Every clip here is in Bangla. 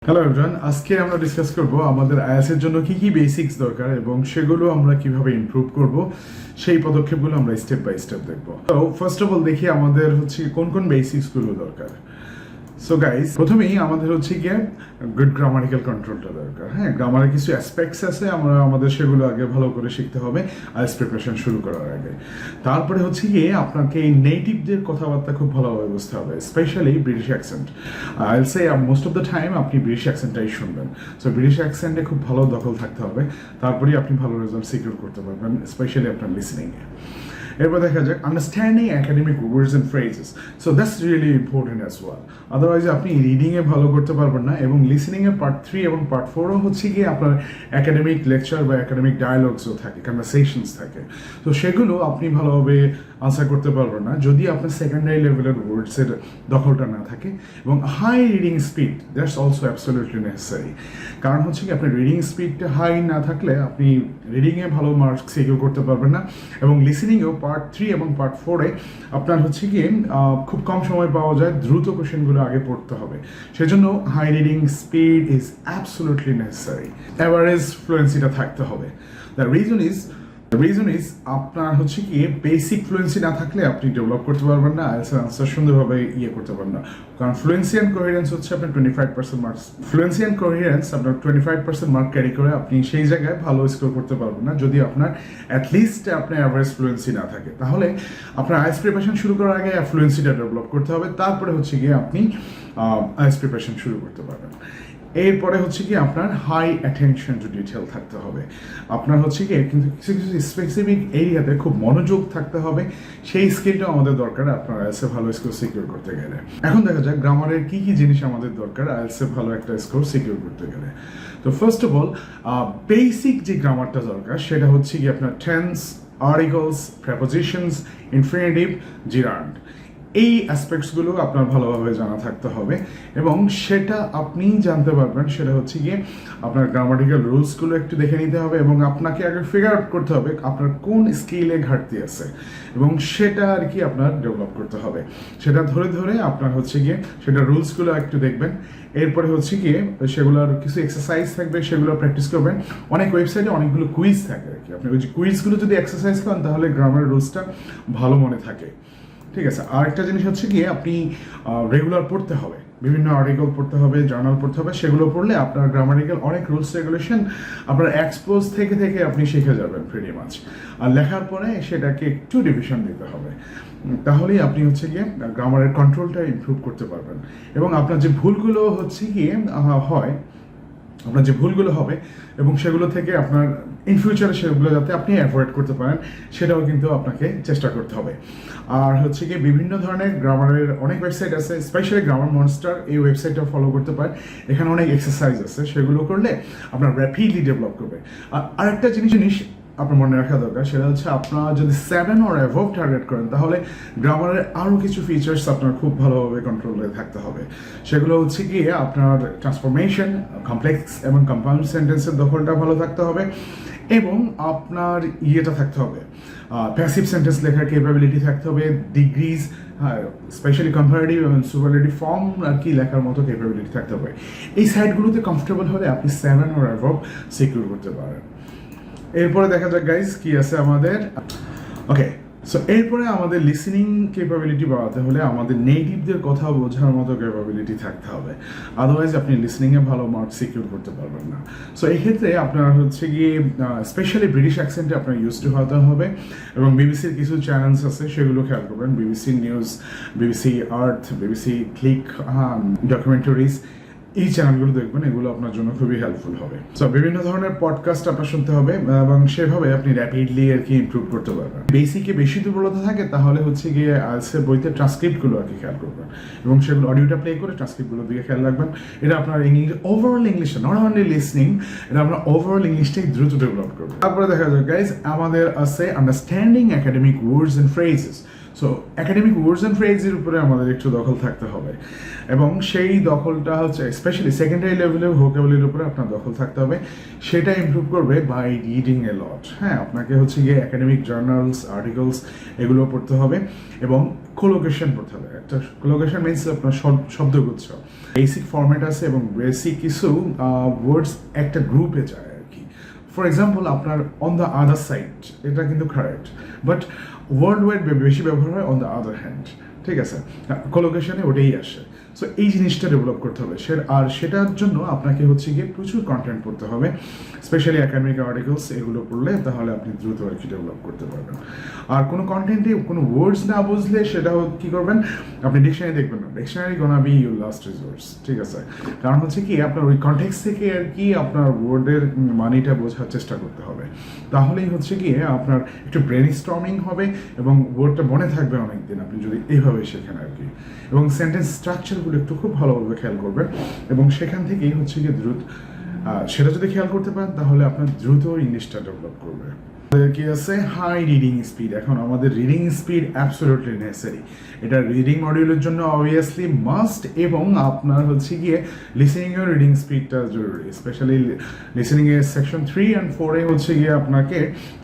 হ্যালো এভরিওয়ান, আজকে আমরা ডিসকাস করব আমাদের আইএলটিএস এর জন্য কি কি বেসিক্স দরকার এবং সেগুলো আমরা কিভাবে ইমপ্রুভ করব সেই পদক্ষেপগুলো আমরা স্টেপ বাই স্টেপ দেখব। তো ফার্স্ট অফ অল দেখি আমাদের কোন কোন বেসিক্স গুলো দরকার। সো গাইস, প্রথমেই আমাদের গিয়ে গুড গ্রামারিক্যাল কন্ট্রোলটা দরকার। হ্যাঁ, গ্রামারের কিছু অ্যাসপেক্টস আছে, আমাদের সেগুলো আগে ভালো করে শিখতে হবে আইএলটিএস প্রিপারেশন শুরু করার আগে। তারপরে গিয়ে আপনাকে এই নেটিভদের কথাবার্তা খুব ভালোভাবে বুঝতে হবে, স্পেশালি ব্রিটিশ অ্যাকসেন্ট। আইল সে মোস্ট অফ দ্য টাইম আপনি ব্রিটিশ অ্যাকসেন্টটাই শুনবেন। সো ব্রিটিশ অ্যাকসেন্টে খুব ভালো দখল থাকতে হবে, তারপরেই আপনি ভালো রেজাল্ট সিকিউর করতে পারবেন, স্পেশালি আপনার লিসনিংয়ে। এরপর দেখা যাক understanding academic words and phrases. So that's really important as well. Otherwise আপনি রিডিংয়ে ভালো করতে পারবেন না, এবং লিসনিংয়ে পার্ট 3 এবং পার্ট 4ও গিয়ে আপনার একাডেমিক লেকচার বা একাডেমিক ডায়ালগসও থাকে, কনভারসেশনস থাকে। তো সেগুলো আপনি ভালোভাবে আনসার করতে পারবেন না যদি আপনার সেকেন্ডারি লেভেলের ওয়ার্ডসের দখলটা না থাকে। এবং high reading speed, that's also absolutely necessary. কারণ কি আপনার রিডিং স্পিডটা হাই না থাকলে আপনি রিডিংয়ে ভালো মার্কস সিকিউর করতে পারবেন না, এবং লিসনিংয়েও পার্ট 3 এবং পার্ট 4-এ আপনার গিয়ে খুব কম সময় পাওয়া যায়, দ্রুত কোশ্চেনগুলো আগে পড়তে হবে। সেজন্য high reading speed is absolutely necessary. Average ফ্লুয়েন্সিটা থাকতে হবে। দ্য রিজন ইজ আপনার গিয়ে বেসিক ফ্লুয়েন্সি না থাকলে আপনি ডেভেলপ করতে পারবেন না, আইএলটিএস আনসার সুন্দরভাবে করতে পারবেন না। কারণ ফ্লুয়েন্সি অ্যান্ড কোহেরেন্স আপনার 25% মার্কস। ফ্লুয়েন্সি অ্যান্ড কোহেরেন্স আপনার 25% মার্ক ক্যারি করে আপনি সেই জায়গায় ভালো স্কোর করতে পারবেন না যদি আপনার অ্যাটলিস্ট আপনার অ্যাভারেজ ফ্লুয়েন্সি না থাকে। তাহলে আপনার আইএলটিএস প্রিপারেশন শুরু করার আগে ফ্লুয়েন্সিটা ডেভেলপ করতে হবে, তারপরে গিয়ে আপনি আইএলটিএস প্রিপারেশন শুরু করতে পারবেন। এরপরে কি আপনার হাই অ্যাটেনশন টু ডিটেল থাকতে হবে। আপনার গিয়ে কিন্তু কিছু কিছু স্পেসিফিক এরিয়াতে খুব মনোযোগ থাকতে হবে, সেই স্কিলটা আমাদের দরকার আপনার আইএলটিএসে ভালো স্কোর সিকিউর করতে গেলে। এখন দেখা যাক গ্রামারের কি কি জিনিস আমাদের দরকার আইএলটিএসে ভালো একটা স্কোর সিকিউর করতে গেলে। তো ফার্স্ট অফ অল বেসিক যে গ্রামারটা দরকার সেটা কি আপনার টেন্স, আর্টিকলস, প্রেপোজিশনস, ইনফিনিটিভ, জিরান্ড। এই অ্যাসপেক্টসগুলো আপনার ভালোভাবে জানা থাকতে হবে, এবং সেটা আপনি জানতে পারবেন সেটা গিয়ে আপনার গ্রামাটিক্যাল রুলসগুলো একটু দেখে নিতে হবে, এবং আপনাকে আগে ফিগার আউট করতে হবে আপনার কোন স্কিলে ঘাটতি আছে, এবং সেটা আপনার ডেভেলপ করতে হবে। সেটা ধরে ধরে আপনার গিয়ে সেটা রুলসগুলো একটু দেখবেন। এরপরে গিয়ে সেগুলোর কিছু এক্সারসাইজ থাকবে, সেগুলো প্র্যাকটিস করবেন। অনেক ওয়েবসাইটে অনেকগুলো কুইজ থাকে আপনি ওই কুইজগুলো যদি এক্সারসাইজ করেন তাহলে গ্রামার রুলসটা ভালো মনে থাকে। ঠিক আছে, আরেকটা জিনিস গিয়ে আপনি রেগুলার পড়তে হবে, বিভিন্ন আর্টিকেল পড়তে হবে, জার্নাল পড়তে হবে। সেগুলো পড়লে আপনার গ্রামারিক্যাল অনেক রুলস রেগুলেশন আপনার এক্সপোজ থেকে থেকে আপনি শিখে যাবেন প্রিটি মাচ। আর লেখার পরে সেটাকে একটু রিভিশন দিতে হবে, তাহলেই আপনি গিয়ে গ্রামারের কন্ট্রোলটা ইমপ্রুভ করতে পারবেন। এবং আপনার যে ভুলগুলো গিয়ে হয়, আপনার যে ভুলগুলো হবে এবং সেগুলো থেকে আপনার ইন ফিউচারে সেগুলো যাতে আপনি অ্যাভয়েড করতে পারেন সেটাও কিন্তু আপনাকে চেষ্টা করতে হবে। আর গিয়ে বিভিন্ন ধরনের গ্রামারের অনেক ওয়েবসাইট আছে, স্পেশালি গ্রামার মনস্টার, এই ওয়েবসাইটটা ফলো করতে পারেন। এখানে অনেক এক্সারসাইজ আছে, সেগুলো করলে আপনার র্যাপিডলি ডেভেলপ করবে। আর আরেকটা জিনিস আপনার মনে রাখা দরকার, সেটা আপনারা যদি 7 or above টার্গেট করেন তাহলে গ্রামারের আরও কিছু ফিচার্স আপনার খুব ভালোভাবে কন্ট্রোলে থাকতে হবে। সেগুলো গিয়ে আপনার ট্রান্সফরমেশন, কমপ্লেক্স এবং কম্পাউন্ড সেন্টেন্সের দখলটা ভালো থাকতে হবে, এবং আপনার থাকতে হবে প্যাসিভ সেন্টেন্স লেখার ক্যাপাবিলিটি থাকতে হবে, ডিগ্রিজ, স্পেশালি কম্পারেটিভ এবং সুপারলেটিভ ফর্ম লেখার মতো ক্যাপাবিলিটি থাকতে হবে। এই সাইটগুলোতে কমফোর্টেবল হলে আপনি 7 or above সিকিউর করতে পারেন। এরপরে দেখা যাক গাইজ কি আছে আমাদের। ওকে, সো এরপরে আমাদের লিসেনিং ক্যাপাবিলিটি বাড়াতে হলে আমাদের নেটিভদের কথা বোঝার মতো ক্যাপাবিলিটি থাকতে হবে, আদারওয়াইজ আপনি লিসেনিংয়ে ভালো মার্কস সিকিউর করতে পারবেন না। সো এই ক্ষেত্রে আপনার গিয়ে স্পেশালি ব্রিটিশ অ্যাকসেন্টে আপনার ইউজ টু হতে হবে, এবং বিবিসির কিছু চ্যানেলস আছে সেগুলো খেয়াল করবেন, বিবিসি নিউজ, বিবিসি আর্থ, বিবিসি ক্লিক, ডকুমেন্টারিজ, এই চ্যানেলগুলো দেখবেন, এগুলো আপনার জন্য খুবই হেল্পফুল হবে। সো বিভিন্ন ধরনের পডকাস্ট আপনার শুনতে হবে, এবং সেভাবে আপনি র্যাপিডলি ইমপ্রুভ করতে পারবেন। বেসিকে বেশি দুর্বলতা থাকে তাহলে গিয়ে আইএলটিএসের বইতে ট্রান্সক্রিপ্টগুলো খেয়াল করবেন, এবং সেগুলো অডিওটা প্লে করে ট্রান্সক্রিপ্টগুলো দিকে খেয়াল রাখবেন। এটা আপনার ইংলিশ, ওভারঅল ইংলিশটা, নট অনলি লিসনিং, এটা আপনার ওভারঅল ইংলিশটাই দ্রুত ডেভেলপ করবে। তারপরে দেখা যাক গাইজ আমাদের আছে understanding academic words and phrases. So academic words and ফ্রেজের উপরে আমাদের একটু দখল থাকতে হবে, এবং সেই দখলটা স্পেশালি সেকেন্ডারি লেভেলের ভোকাবুলারির উপরে আপনার দখল থাকতে হবে। সেটা ইমপ্রুভ করবে বাই রিডিং এ লট। হ্যাঁ, আপনাকে গিয়ে একাডেমিক জার্নালস, আর্টিকেলস এগুলো পড়তে হবে, এবং কোলোকেশন পড়তে হবে। একটা কোলোকেশন মিনস আপনার শব্দগুচ্ছ, বেসিক ফরম্যাট আছে এবং বেসিক কিছু ওয়ার্ডস একটা গ্রুপে যায় আর কি। ফর এক্সাম্পল আপনার অন দ্য আদার সাইড, এটা কিন্তু কারেক্ট, বাট ওয়ার্ল্ড ওয়াইড বেশি ব্যবহার হয় অন দ্য আদার হ্যান্ড, ঠিক আছে, কোলোকেশনে ওটাই আসে। সো এই জিনিসটা ডেভেলপ করতে হবে, আর সেটার জন্য আপনাকে হচ্ছে গিয়ে প্রচুর কন্টেন্ট পড়তে হবে, স্পেশালি একাডেমিক আর্টিকেলস, এগুলো পড়লে তাহলে আপনি দ্রুত আর কি ডেভেলপ করতে পারবেন। আর কোনো কন্টেন্টে কোনো ওয়ার্ডস না বুঝলে সেটা কি করবেন, আপনি ডিকশনারি দেখবেন না, dictionary gonna be your last resource, ঠিক আছে। কারণ হচ্ছে কি আপনার ওই কনটেক্সট থেকে আর কি আপনার ওয়ার্ডের মানিটা বোঝার চেষ্টা করতে হবে, তাহলেই হচ্ছে গিয়ে আপনার একটু ব্রেন স্টর্মিং হবে এবং ওয়ার্ডটা মনে থাকবে অনেকদিন আপনি যদি এইভাবে শেখেন আর কি। এবং সেন্টেন্স স্ট্রাকচারগুলো একটু খুব ভালোভাবে খেয়াল করবেন এবং সেখান থেকেই হচ্ছে গিয়ে দ্রুত সেটা যদি খেয়াল করতে পারেন তাহলে আপনার দ্রুত ইংলিশটা ডেভেলপ করবে। কি আছে হাই রিডিং স্পিড। এখন আমাদের রিডিং স্পিড অ্যাবসলিউটলি নেসেসারি, এটা রিডিং মডিউলের জন্য অবভিয়াসলি মাস্ট, এবং আপনার হচ্ছে গিয়ে লিসেনিং এর রিডিং স্পিডটা জরুরি, স্পেশালি লিসেনিং এর সেকশন 3 and 4 এ হচ্ছে গিয়ে আপনাকে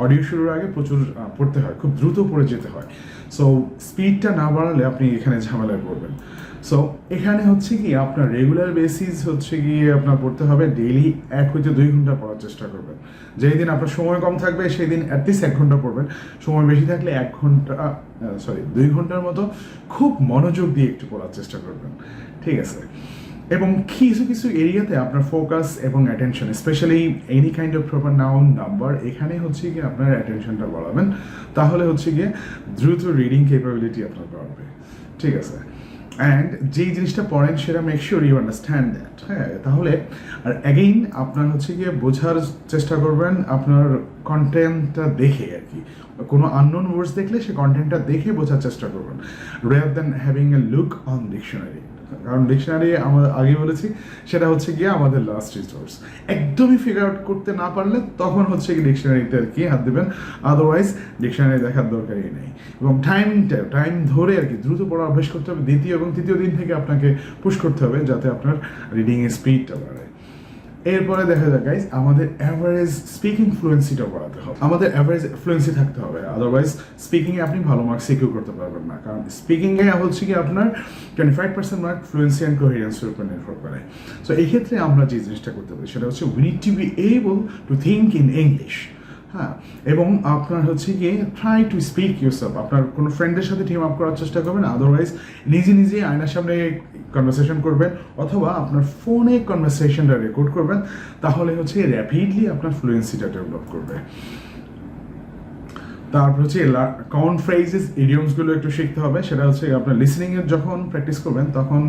অডিও শুরুর আগে প্রচুর পড়তে হয়, খুব দ্রুত পড়ে যেতে হয়। সো স্পিডটা না বাড়ালে আপনি এখানে ঝামেলায় পড়বেন। সো এখানে হচ্ছে কি আপনার রেগুলার বেসিস হচ্ছে গিয়ে আপনার পড়তে হবে, ডেইলি 1 হইতে 2 ঘন্টা পড়ার চেষ্টা করবেন। যেই দিন আপনার সময় কম থাকবে সেই দিন অ্যাটলিস্ট 1 ঘন্টা পড়বেন, সময় বেশি থাকলে 2 ঘন্টার মতো খুব মনোযোগ দিয়ে একটু পড়ার চেষ্টা করবেন, ঠিক আছে। এবং কিছু কিছু এরিয়াতে আপনার ফোকাস এবং attention, specially any kind of proper noun number, এখানে হচ্ছে গিয়ে আপনার অ্যাটেনশনটা বাড়াবেন, তাহলে হচ্ছে গিয়ে দ্রুত রিডিং ক্যাপাবিলিটি আপনার বাড়বে, ঠিক আছে। অ্যান্ড যেই জিনিসটা পড়েন সেটা make sure you understand that, হ্যাঁ। তাহলে আর অ্যাগেইন আপনার হচ্ছে গিয়ে বোঝার চেষ্টা করবেন আপনার কন্টেন্টটা দেখে আর কি, কোনো আননোন ওয়ার্ডস দেখলে সে কন্টেন্টটা দেখে বোঝার চেষ্টা করবেন, rather than having a look on dictionary. কারণ ডিকশনারি আমরা আগে বলেছি সেটা হচ্ছে গিয়ে আমাদের লাস্ট রিসোর্স, একদমই ফিগার আউট করতে না পারলে তখন হচ্ছে কি ডিকশনারিতে আর কি হাত দেবেন, আদারওয়াইজ ডিকশনারি দেখার দরকারই নেই। এবং টাইম ধরে আর কি দ্রুত পড়া অভ্যাস করতে হবে, দ্বিতীয় এবং তৃতীয় দিন থেকে আপনাকে পুশ করতে হবে যাতে আপনার রিডিং এর স্পিডটা বাড়ে। এরপরে দেখা যায় গাইজ আমাদের অ্যাভারেজ স্পিকিং ফ্লুয়েন্সিটা বাড়াতে হবে, আমাদের অ্যাভারেজ ফ্লুয়েন্সি থাকতে হবে, আদারওয়াইজ স্পিকিংয়ে আপনি ভালো মার্কস সিকিউর করতে পারবেন না। কারণ স্পিকিংয়ে হচ্ছে কি আপনার 25% মার্ক ফ্লুয়েন্সি অ্যান্ড কোহেরেন্সের উপর নির্ভর করে। সো এই ক্ষেত্রে আমরা যে জিনিসটা করতে পারি সেটা হচ্ছে we need to be able to think in English, হ্যাঁ। এবং আপনার হচ্ছে গিয়ে ট্রাই টু স্পিক ইউরসেলফ, আপনার কোনো ফ্রেন্ডের সাথে টিম আপ করার চেষ্টা করবেন, আদারওয়াইজ নিজে নিজে আয়নার সামনে কনভারসেশন করবেন অথবা আপনার ফোনে কনভারসেশনটা রেকর্ড করবেন, তাহলে হচ্ছে র্যাপিডলি আপনার ফ্লুয়েন্সিটা ডেভেলপ করবে। তারপর হচ্ছে কমন ফ্রেজেস ইডিয়মসগুলো একটু শিখতে হবে, সেটা হচ্ছে আপনার লিসনিংয়ের যখন প্র্যাকটিস করবেন তখন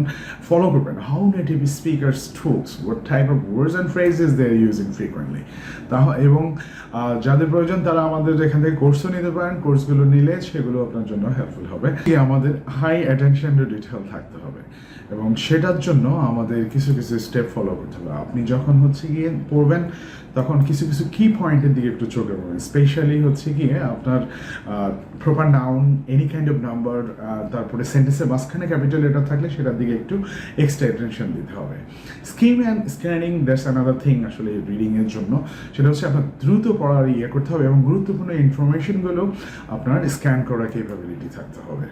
ফলো করবেন how native speakers talks, what type of words and phrases they are using frequently. এবং যাদের প্রয়োজন তারা আমাদের এখান থেকে কোর্সও নিতে পারেন, কোর্সগুলো নিলে সেগুলো আপনার জন্য হেল্পফুল হবে। আমাদের হাই অ্যাটেনশন টু ডিটেল থাকতে হবে এবং সেটার জন্য আমাদের কিছু কিছু স্টেপ ফলো করতে হবে। আপনি যখন হচ্ছে গিয়ে পড়বেন তখন কিছু কিছু কি পয়েন্টের দিকে একটু চোখে পড়বেন, স্পেশালি হচ্ছে গিয়ে আপনার proper noun, any kind of number, তারপরে সেন্টেন্সের মাঝখানে ক্যাপিটাল লেটার থাকলে সেটার দিকে একটু এক্সট্রা অ্যাটেনশন দিতে হবে। Scheme and scanning that's another thing আসলে রিডিংয়ের জন্য, সেটা হচ্ছে আপনার দ্রুত পড়ার করতে হবে এবং গুরুত্বপূর্ণ ইনফরমেশনগুলো আপনার স্ক্যান করার ক্যাপাবিলিটি থাকতে হবে,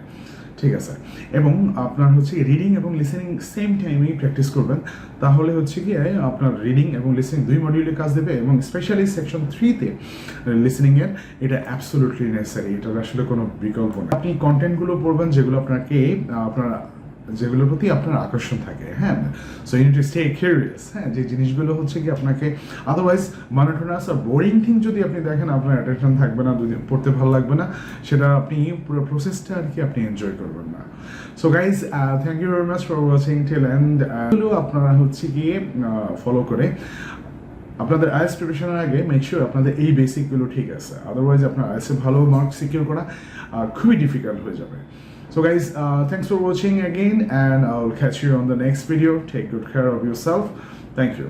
ঠিক আছে। এবং আপনার হচ্ছে রিডিং এবং লিসেনিং সেম টাইমেই প্র্যাকটিস করবেন, তাহলে হচ্ছে কি আপনার রিডিং এবং লিসেনিং 2 মডিউলে কাজ দেবে। এবং স্পেশালি সেকশন 3-তে লিসেনিংয়ের এটা অ্যাবসলিউটলি নেসেসারি, এটার আসলে কোনো বিকল্প নেই। আপনি কন্টেন্টগুলো পড়বেন যেগুলোর প্রতি আপনার আকর্ষণ থাকে, হ্যাঁ। So you need to stay curious, হ্যাঁ, যে জিনিসগুলো হচ্ছে কি আপনাকে আদারওয়াইজ মনোটোনাস আর বোরিং থিং যদি আপনি দেখেন আপনার অ্যাটেনশন থাকবে না, যদি পড়তে ভালো লাগবে না, সেটা আপনি পুরো প্রসেসটা আর কি আপনি এনজয় করবেন না। So guys thank you very much for watching till end. আপনারা হচ্ছে গিয়ে ফলো করে আপনাদের আইএলটিএস প্রিপারেশনের আগে মেক শিওর আপনাদের এই বেসিকগুলো ঠিক আছে, আদারওয়াইজ আপনার আইএলটিএসে ভালো মার্ক সিকিউর করা খুবই ডিফিকাল্ট হয়ে যাবে। So guys, thanks for watching again and I'll catch you on the next video. Take good care of yourself. Thank you.